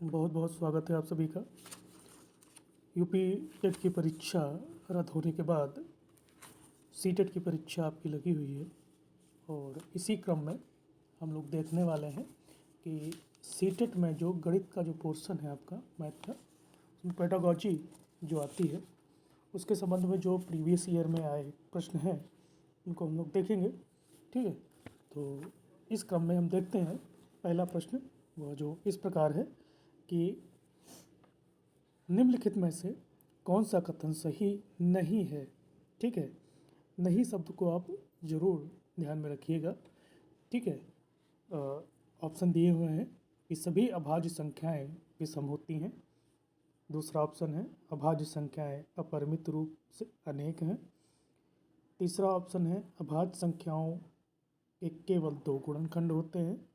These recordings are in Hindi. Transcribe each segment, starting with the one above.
बहुत बहुत स्वागत है आप सभी का। यूपी टेट की परीक्षा रद्द होने के बाद सी टेट की परीक्षा आपकी लगी हुई है और इसी क्रम में हम लोग देखने वाले हैं कि सी टेट में जो गणित का जो पोर्शन है आपका मैथ का, उसमें पेडागॉजी जो आती है उसके संबंध में जो प्रीवियस ईयर में आए प्रश्न हैं उनको हम लोग देखेंगे। ठीक है, तो इस क्रम में हम देखते हैं पहला प्रश्न वह जो इस प्रकार है कि निम्नलिखित में से कौन सा कथन सही नहीं है। ठीक है, नहीं शब्द को आप ज़रूर ध्यान में रखिएगा। ठीक है, ऑप्शन दिए हुए हैं कि सभी अभाज्य संख्याएं विषम होती हैं। दूसरा ऑप्शन है अभाज्य संख्याएं अपरिमित रूप से अनेक हैं। तीसरा ऑप्शन है अभाज्य संख्याओं के केवल 2 गुणनखंड होते हैं।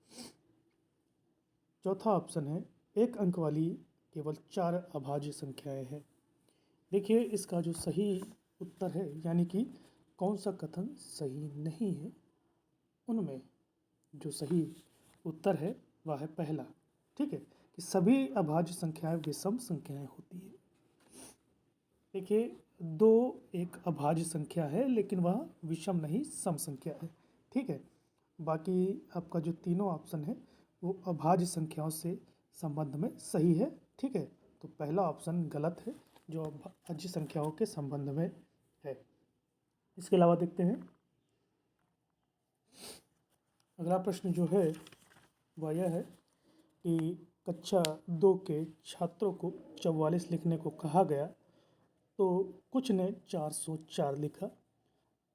चौथा ऑप्शन है एक अंक वाली केवल 4 अभाज्य संख्याएं हैं। देखिए इसका जो सही उत्तर है यानी कि कौन सा कथन सही नहीं है, उनमें जो सही उत्तर है वह है पहला। ठीक है, कि सभी अभाज्य संख्याएं विषम संख्याएं होती है। देखिए 2 एक अभाज्य संख्या है लेकिन वह विषम नहीं सम संख्या है। ठीक है, बाकी आपका जो तीनों ऑप्शन है वो अभाज्य संख्याओं से संबंध में सही है। ठीक है, तो पहला ऑप्शन गलत है जो अभाज्य संख्याओं के संबंध में है। इसके अलावा देखते हैं अगला प्रश्न जो है वह यह है कि कक्षा 2 के छात्रों को 44 लिखने को कहा गया तो कुछ ने 404 लिखा।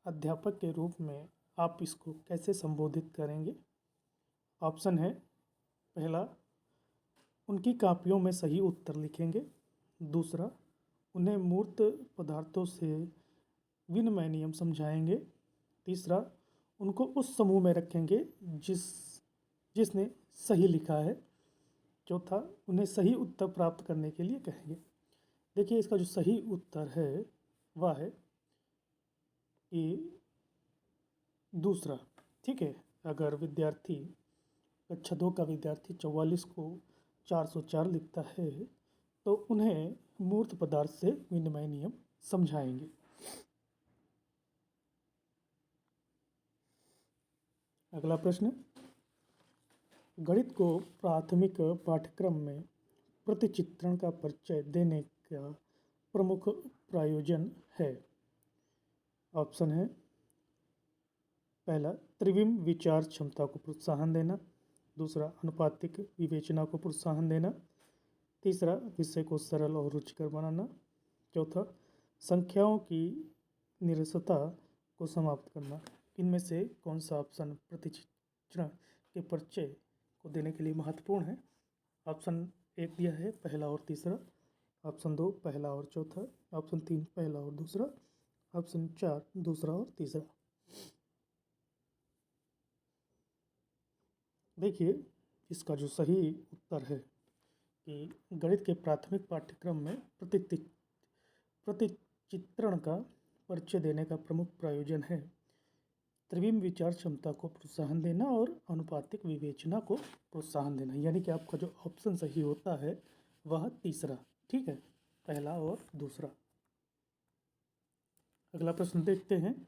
अध्यापक के रूप में आप इसको कैसे संबोधित करेंगे। ऑप्शन है पहला उनकी कापियों में सही उत्तर लिखेंगे। दूसरा उन्हें मूर्त पदार्थों से विनिमय नियम समझाएंगे। तीसरा उनको उस समूह में रखेंगे जिसने सही लिखा है। चौथा उन्हें सही उत्तर प्राप्त करने के लिए कहेंगे। देखिए इसका जो सही उत्तर है वह है कि दूसरा। ठीक है, अगर विद्यार्थी कक्षा 2 का विद्यार्थी 44 को 404 लिखता है तो उन्हें मूर्त पदार्थ से विनिमय नियम समझाएंगे। अगला प्रश्न, गणित को प्राथमिक पाठ्यक्रम में प्रतिचित्रण का परिचय देने का प्रमुख प्रयोजन है। ऑप्शन है पहला त्रिविम विचार क्षमता को प्रोत्साहन देना। दूसरा अनुपातिक विवेचना को प्रोत्साहन देना। तीसरा विषय को सरल और रुचिकर बनाना। चौथा संख्याओं की निरसता को समाप्त करना। इनमें से कौन सा ऑप्शन प्रतिचित्रण के परिचय को देने के लिए महत्वपूर्ण है। ऑप्शन 1 दिया है पहला और तीसरा। ऑप्शन 2 पहला और चौथा। ऑप्शन 3 पहला और दूसरा। ऑप्शन 4 दूसरा और तीसरा। देखिए इसका जो सही उत्तर है कि गणित के प्राथमिक पाठ्यक्रम में प्रतिचित्रण का परिचय देने का प्रमुख प्रयोजन है त्रिविम विचार क्षमता को प्रोत्साहन देना और अनुपातिक विवेचना को प्रोत्साहन देना। यानी कि आपका जो ऑप्शन सही होता है वह तीसरा। ठीक है, पहला और दूसरा। अगला प्रश्न देखते हैं,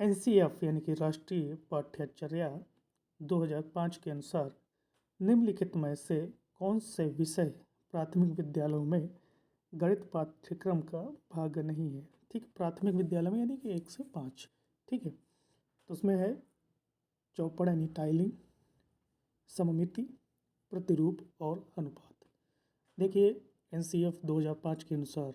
एनसीईआरटी यानी कि राष्ट्रीय पाठ्यचर्या 2005 के अनुसार निम्नलिखित में से कौन से विषय प्राथमिक विद्यालयों में गणित पाठ्यक्रम का भाग नहीं है। ठीक, प्राथमिक विद्यालय में यानी कि 1 से 5। ठीक है, तो उसमें है चौपड़ यानी टाइलिंग, सममिति, प्रतिरूप और अनुपात। देखिए एनसीईआरटी 2005 के अनुसार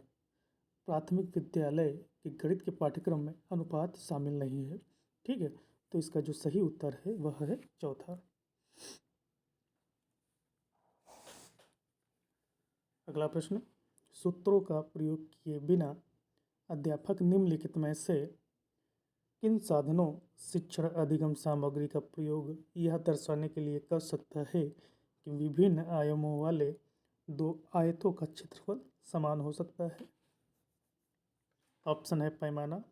प्राथमिक विद्यालय के गणित के पाठ्यक्रम में अनुपात शामिल नहीं है। ठीक है, तो इसका जो सही उत्तर है वह है चौथा। अगला प्रश्न, सूत्रों का प्रयोग किए बिना अध्यापक निम्नलिखित में से किन साधनों शिक्षण अधिगम सामग्री का प्रयोग यह दर्शाने के लिए कर सकता है कि विभिन्न आयामों वाले 2 आयतों का क्षेत्रफल समान हो सकता है। ऑप्शन है पैमाना,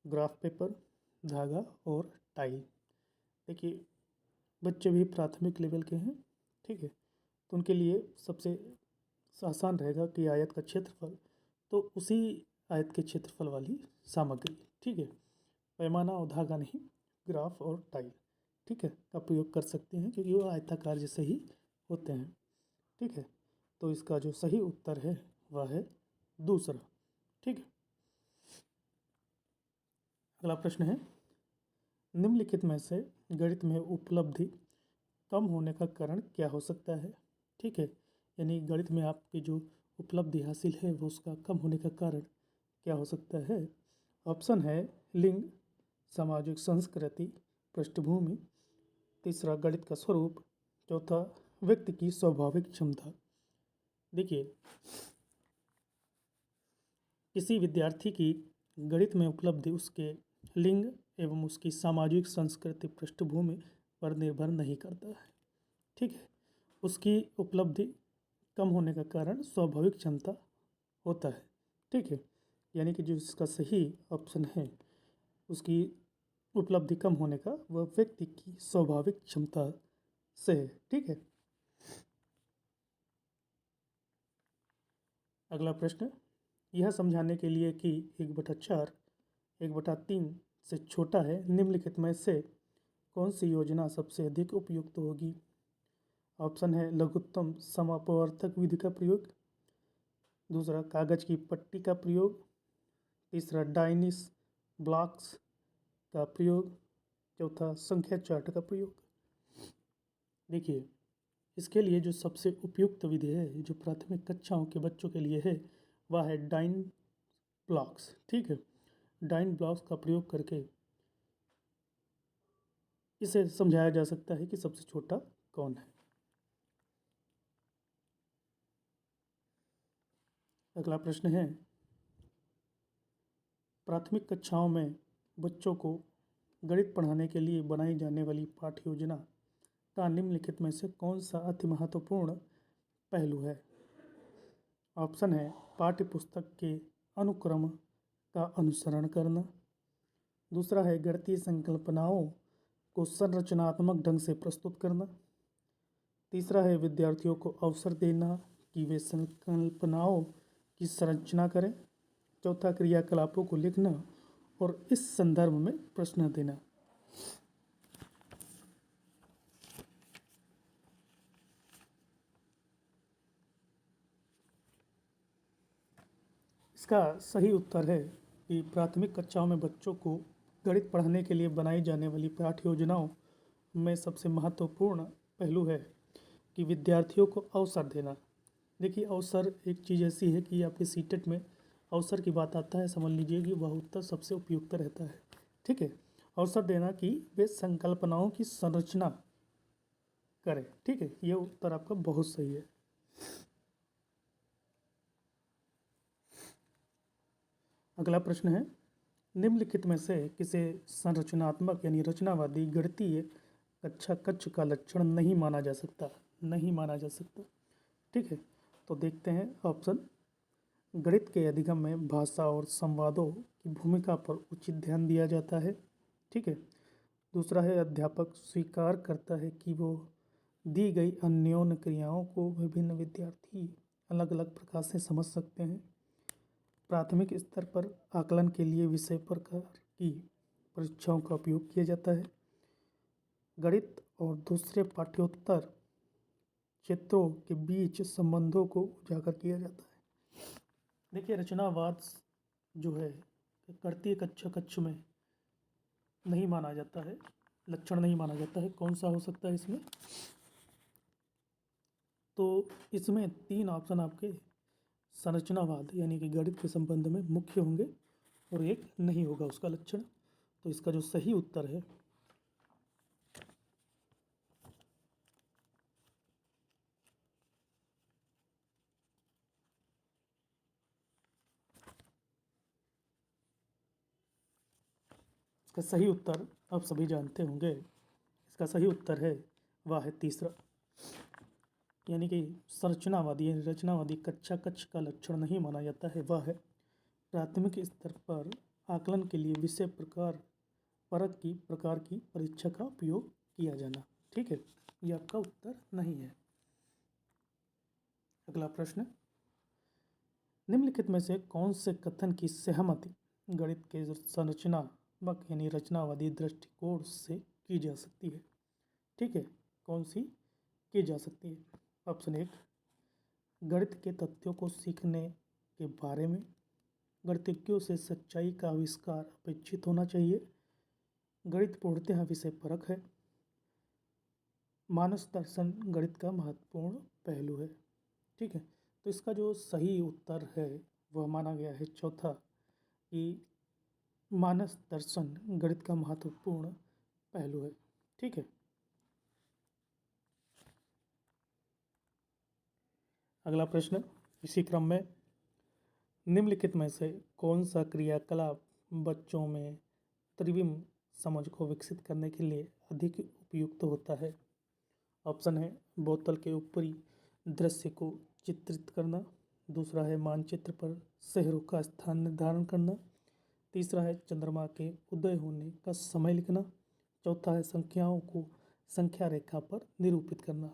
ग्राफ पेपर, धागा और टाइल। देखिए बच्चे भी प्राथमिक लेवल के हैं। ठीक है, तो उनके लिए सबसे आसान रहेगा कि आयत का क्षेत्रफल, तो उसी आयत के क्षेत्रफल वाली सामग्री, ठीक है, पैमाना और धागा नहीं, ग्राफ और टाइल, ठीक है, का प्रयोग कर सकते हैं क्योंकि वो आयताकार जैसे ही होते हैं, ठीक है। तो इसका जो सही उत्तर है वह है दूसरा, ठीक है। अगला प्रश्न है, निम्नलिखित में से गणित में उपलब्धि कम होने का कारण क्या हो सकता है, ठीक है। यानी गणित में आपकी जो उपलब्धि हासिल है वो उसका कम होने का कारण क्या हो सकता है। ऑप्शन है लिंग, सामाजिक संस्कृति, पृष्ठभूमि, तीसरा गणित का स्वरूप, चौथा व्यक्ति की स्वाभाविक क्षमता। देखिए, किसी विद्यार्थी की गणित में उपलब्धि उसके लिंग एवं उसकी सामाजिक संस्कृति पृष्ठभूमि पर निर्भर नहीं करता है, ठीक है। उसकी उपलब्धि कम होने का कारण स्वाभाविक क्षमता होता है, ठीक है। यानी कि जो इसका सही ऑप्शन है, उसकी उपलब्धि कम होने का वह व्यक्ति की स्वाभाविक क्षमता से है, ठीक है। अगला प्रश्न, यह समझाने के लिए कि 1/4 1/3 से छोटा है, निम्नलिखित में से कौन सी योजना सबसे अधिक उपयुक्त होगी। ऑप्शन है लघुत्तम समापवर्तक विधि का प्रयोग, दूसरा कागज की पट्टी का प्रयोग, तीसरा डायनिस ब्लॉक्स का प्रयोग, चौथा संख्या चार्ट का प्रयोग। देखिए, इसके लिए जो सबसे उपयुक्त विधि है जो प्राथमिक कक्षाओं के बच्चों के लिए है वह है डाइन ब्लॉक्स, ठीक है। डाइन ब्लॉक्स का प्रयोग करके इसे समझाया जा सकता है कि सबसे छोटा कौन है। अगला प्रश्न है, प्राथमिक कक्षाओं में बच्चों को गणित पढ़ाने के लिए बनाई जाने वाली पाठ्य योजना का निम्नलिखित में से कौन सा अति महत्वपूर्ण पहलू है। ऑप्शन है पाठ्य पुस्तक के अनुक्रम का अनुसरण करना, दूसरा है गणितीय संकल्पनाओं को संरचनात्मक ढंग से प्रस्तुत करना, तीसरा है विद्यार्थियों को अवसर देना कि वे संकल्पनाओं की संरचना करें, चौथा क्रियाकलापों को लिखना और इस संदर्भ में प्रश्न देना। इसका सही उत्तर है कि प्राथमिक कक्षाओं में बच्चों को गणित पढ़ाने के लिए बनाई जाने वाली पाठ्य योजनाओं में सबसे महत्वपूर्ण पहलू है कि विद्यार्थियों को अवसर देना। देखिए, अवसर एक चीज़ ऐसी है कि आपके सीटेट में अवसर की बात आता है, समझ लीजिए कि वह उत्तर सबसे उपयुक्त रहता है, ठीक है। अवसर देना कि वे संकल्पनाओं की संरचना करें, ठीक है, ये उत्तर आपका बहुत सही है। अगला प्रश्न है, निम्नलिखित में से किसे संरचनात्मक यानी रचनावादी गणितीय कक्षा कक्ष का लक्षण नहीं माना जा सकता, नहीं माना जा सकता, ठीक है। तो देखते हैं ऑप्शन, गणित के अधिगम में भाषा और संवादों की भूमिका पर उचित ध्यान दिया जाता है, ठीक है। दूसरा है अध्यापक स्वीकार करता है कि वो दी गई अन्योन्य क्रियाओं को विभिन्न विद्यार्थी अलग अलग प्रकार से समझ सकते हैं। प्राथमिक स्तर पर आकलन के लिए विषय प्रकार की परीक्षाओं का उपयोग किया जाता है। गणित और दूसरे पाठ्योत्तर क्षेत्रों के बीच संबंधों को उजागर किया जाता है। देखिए, रचनावाद जो है गणितीय कक्षा कक्ष में नहीं माना जाता है, लक्षण नहीं माना जाता है। कौन सा हो सकता है इसमें, तो इसमें 3 ऑप्शन आपके संरचनावाद यानी कि गणित के संबंध में मुख्य होंगे और एक नहीं होगा उसका लक्षण। तो इसका जो सही उत्तर है इसका सही उत्तर आप सभी जानते होंगे, इसका सही उत्तर है वह है तीसरा, यानी कि संरचनावादी यानी रचनावादी कक्षा कक्ष का लक्षण नहीं माना जाता है। वह है प्राथमिक स्तर पर आकलन के लिए विषय प्रकार की परीक्षा का उपयोग किया जाना, ठीक है। ये आपका उत्तर नहीं है। अगला प्रश्न, निम्नलिखित में से कौन से कथन की सहमति गणित के संरचनात्मक यानी रचनावादी दृष्टिकोण से की जा सकती है? ठीक है, कौन सी की जा सकती है? ऑप्शन 1, गणित के तथ्यों को सीखने के बारे में गणितज्ञों से सच्चाई का आविष्कार अपेक्षित होना चाहिए, गणित पूर्णतः विषय परक है, मानस दर्शन गणित का महत्वपूर्ण पहलू है। ठीक है, तो इसका जो सही उत्तर है वह माना गया है चौथा, कि मानस दर्शन गणित का महत्वपूर्ण पहलू है। ठीक है, अगला प्रश्न इसी क्रम में, निम्नलिखित में से कौन सा क्रियाकलाप बच्चों में त्रिविम समझ को विकसित करने के लिए अधिक उपयुक्त होता है? ऑप्शन है, बोतल के ऊपरी दृश्य को चित्रित करना, दूसरा है मानचित्र पर शहरों का स्थान निर्धारण करना, तीसरा है चंद्रमा के उदय होने का समय लिखना, चौथा है संख्याओं को संख्या रेखा पर निरूपित करना।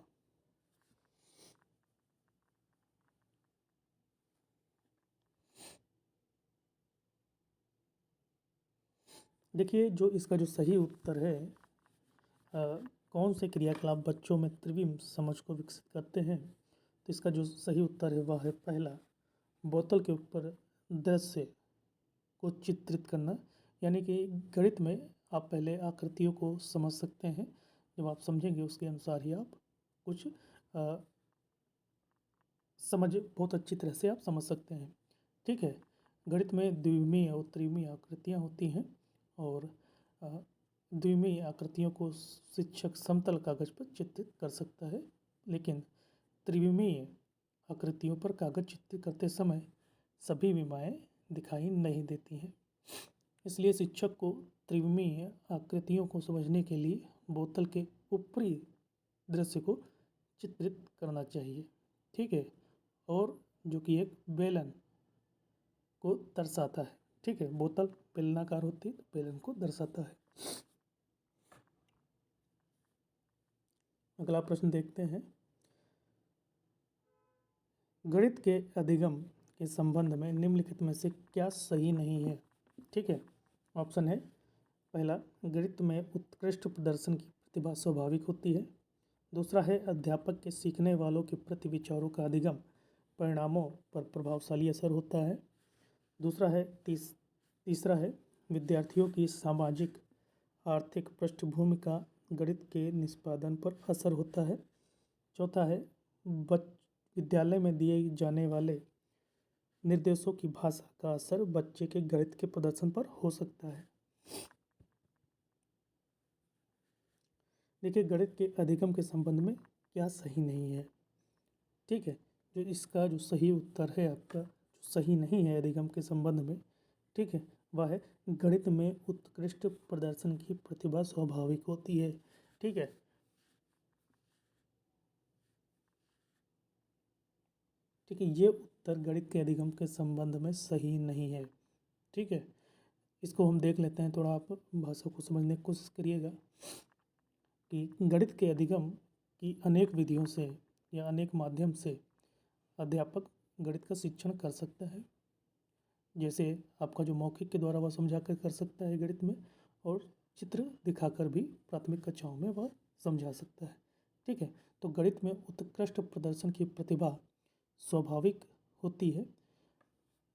देखिए, जो इसका जो सही उत्तर है, कौन से क्रियाकलाप बच्चों में त्रिविम समझ को विकसित करते हैं, तो इसका जो सही उत्तर है वह है पहला, बोतल के ऊपर दृश्य को चित्रित करना। यानी कि गणित में आप पहले आकृतियों को समझ सकते हैं, जब आप समझेंगे उसके अनुसार ही आप कुछ समझ बहुत अच्छी तरह से आप समझ सकते हैं। ठीक है, गणित में द्विमीय और त्रिमीय आकृतियाँ होती हैं, और द्विमीय आकृतियों को शिक्षक समतल कागज पर चित्रित कर सकता है, लेकिन त्रिविमीय आकृतियों पर कागज चित्रित करते समय सभी विमाएँ दिखाई नहीं देती हैं। इसलिए शिक्षक को त्रिविमीय आकृतियों को समझने के लिए बोतल के ऊपरी दृश्य को चित्रित करना चाहिए। ठीक है, और जो कि एक बेलन को दर्शाता है। ठीक है, बोतल बेलनाकार होती है तो बेलन को दर्शाता है। अगला प्रश्न देखते हैं, गणित के अधिगम के संबंध में निम्नलिखित में से क्या सही नहीं है? ठीक है, ऑप्शन है, पहला, गणित में उत्कृष्ट प्रदर्शन की प्रतिभा स्वाभाविक होती है, दूसरा है अध्यापक के सीखने वालों के प्रति विचारों का अधिगम परिणामों पर प्रभावशाली असर होता है, दूसरा है तीसरा है विद्यार्थियों की सामाजिक आर्थिक पृष्ठभूमि का गणित के निष्पादन पर असर होता है, चौथा है विद्यालय में दिए जाने वाले निर्देशों की भाषा का असर बच्चे के गणित के प्रदर्शन पर हो सकता है। देखिए, गणित के अधिगम के संबंध में क्या सही नहीं है? ठीक है, जो इसका जो सही उत्तर है आपका, जो सही नहीं है अधिगम के संबंध में, ठीक है, वह है गणित में उत्कृष्ट प्रदर्शन की प्रतिभा स्वाभाविक होती है। ठीक है, ठीक है, ये उत्तर गणित के अधिगम के संबंध में सही नहीं है। ठीक है, इसको हम देख लेते हैं, थोड़ा आप भाषा को समझने की कोशिश करिएगा कि गणित के अधिगम की अनेक विधियों से या अनेक माध्यम से अध्यापक गणित का शिक्षण कर सकता है। जैसे आपका जो मौखिक के द्वारा वह समझा कर सकता है गणित में, और चित्र दिखाकर भी प्राथमिक कक्षाओं में वह समझा सकता है। ठीक है, तो गणित में उत्कृष्ट प्रदर्शन की प्रतिभा स्वाभाविक होती है,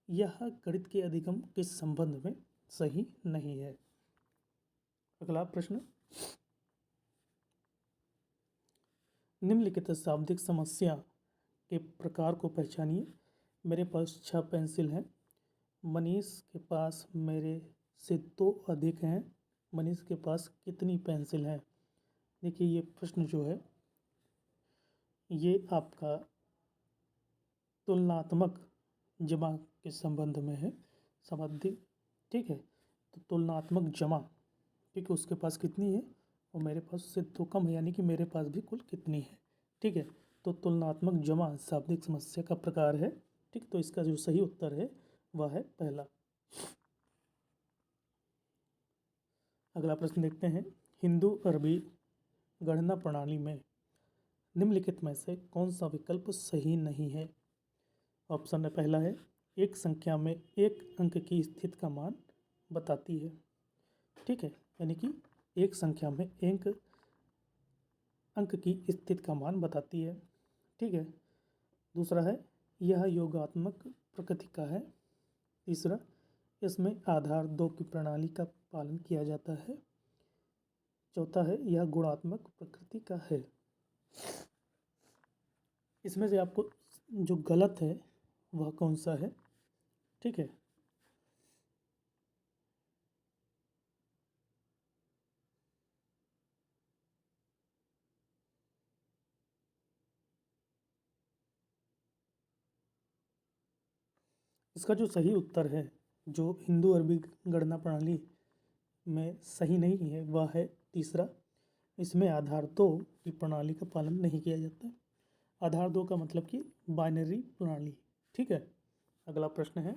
यह गणित के अधिगम के संबंध में सही नहीं है। अगला प्रश्न, निम्नलिखित शाब्दिक समस्या के प्रकार को पहचानिए। मेरे पास 6 पेंसिल हैं, मनीष के पास मेरे से 2 अधिक हैं, मनीष के पास कितनी पेंसिल हैं? देखिए, ये प्रश्न जो है ये आपका तुलनात्मक जमा के संबंध में है, शाब्दिक। ठीक है, तो तुलनात्मक जमा, ठीक है, उसके पास कितनी है और मेरे पास उससे 2 कम है, यानी कि मेरे पास भी कुल कितनी है। ठीक है, तो तुलनात्मक जमा शाब्दिक समस्या का प्रकार है। ठीक, तो इसका जो सही उत्तर है वह है पहला। अगला प्रश्न देखते हैं, हिंदू अरबी गणना प्रणाली में निम्नलिखित में से कौन सा विकल्प सही नहीं है? ऑप्शन में पहला है एक संख्या में एक अंक की स्थिति का मान बताती है। ठीक है, यानी कि एक संख्या में एक अंक की स्थिति का मान बताती है। ठीक है। दूसरा है यह योगात्मक प्रकृति का है। तीसरा, इसमें आधार 2 की प्रणाली का पालन किया जाता है। चौथा है यह गुणात्मक प्रकृति का है। इसमें से आपको जो गलत है वह कौन सा है? ठीक है। इसका जो सही उत्तर है, जो हिंदू अरबी गणना प्रणाली में सही नहीं है, वह है तीसरा, इसमें आधार 2 की प्रणाली का पालन नहीं किया जाता। आधार 2 का मतलब कि बाइनरी प्रणाली। ठीक है। अगला प्रश्न है,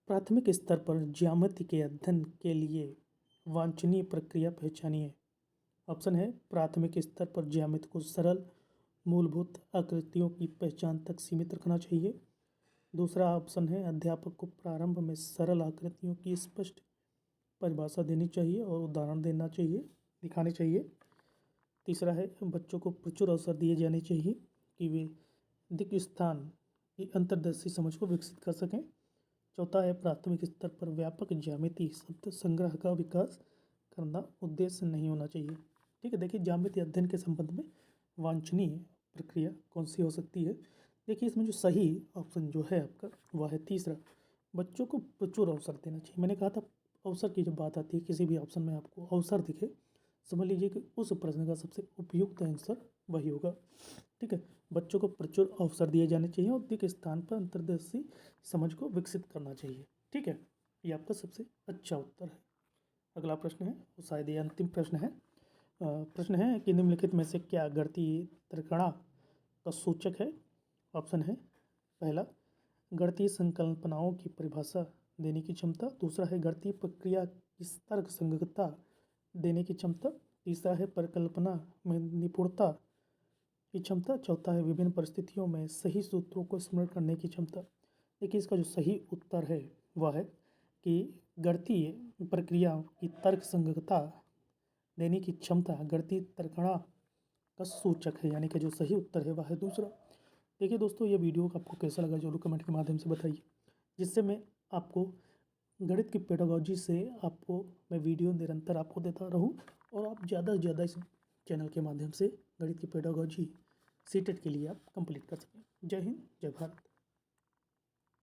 प्राथमिक स्तर पर ज्यामिति के अध्ययन के लिए वांछनीय प्रक्रिया पहचानिए। ऑप्शन है प्राथमिक स्तर पर ज्यामिति को सरल मूलभूत आकृतियों की पहचान तक सीमित रखना चाहिए। दूसरा ऑप्शन है अध्यापक को प्रारंभ में सरल आकृतियों की स्पष्ट परिभाषा देनी चाहिए और उदाहरण दिखाने चाहिए। तीसरा है बच्चों को प्रचुर अवसर दिए जाने चाहिए कि वे दिक् स्थान की अंतर्दर्शी समझ को विकसित कर सकें। चौथा है प्राथमिक स्तर पर व्यापक ज्यामिति शब्द संग्रह का विकास करना उद्देश्य नहीं होना चाहिए। ठीक है। देखिए, ज्यामिति अध्ययन के संबंध में वांछनीय प्रक्रिया कौन सी हो सकती है? देखिए, इसमें जो सही ऑप्शन जो है आपका वह है तीसरा, बच्चों को प्रचुर अवसर देना चाहिए। मैंने कहा था अवसर की जब बात आती है किसी भी ऑप्शन में आपको अवसर दिखे, समझ लीजिए कि उस प्रश्न का सबसे उपयुक्त आंसर वही होगा। ठीक है। बच्चों को प्रचुर अवसर दिए जाने चाहिए और दिक् स्थान पर अंतर्दर्शी समझ को विकसित करना चाहिए। ठीक है, ये आपका सबसे अच्छा उत्तर है। अगला प्रश्न है, वो शायद ये अंतिम प्रश्न है। प्रश्न है कि निम्नलिखित में से क्या गणितीय त्रिकणा का सूचक है? ऑप्शन है पहला, गणितीय संकल्पनाओं की परिभाषा देने की क्षमता। दूसरा है गणितीय प्रक्रिया की तर्क संगतता देने की क्षमता। तीसरा है परिकल्पना में निपुणता की क्षमता। चौथा है विभिन्न परिस्थितियों में सही सूत्रों को स्मरण करने की क्षमता। देखिए, इसका जो सही उत्तर है वह है कि गणितीय प्रक्रिया की तर्क संगतता देने की क्षमता गणितीय त्रिकणा का सूचक है, यानी कि जो सही उत्तर है वह है दूसरा। देखिए दोस्तों, ये वीडियो आपको कैसा लगा जरूर कमेंट के माध्यम से बताइए, जिससे मैं आपको गणित की पेडागोजी से मैं वीडियो निरंतर आपको देता रहूं और आप ज़्यादा से ज़्यादा इस चैनल के माध्यम से गणित की पेडागोजी सीटेट के लिए आप कंप्लीट कर सकें। जय हिंद, जय भारत।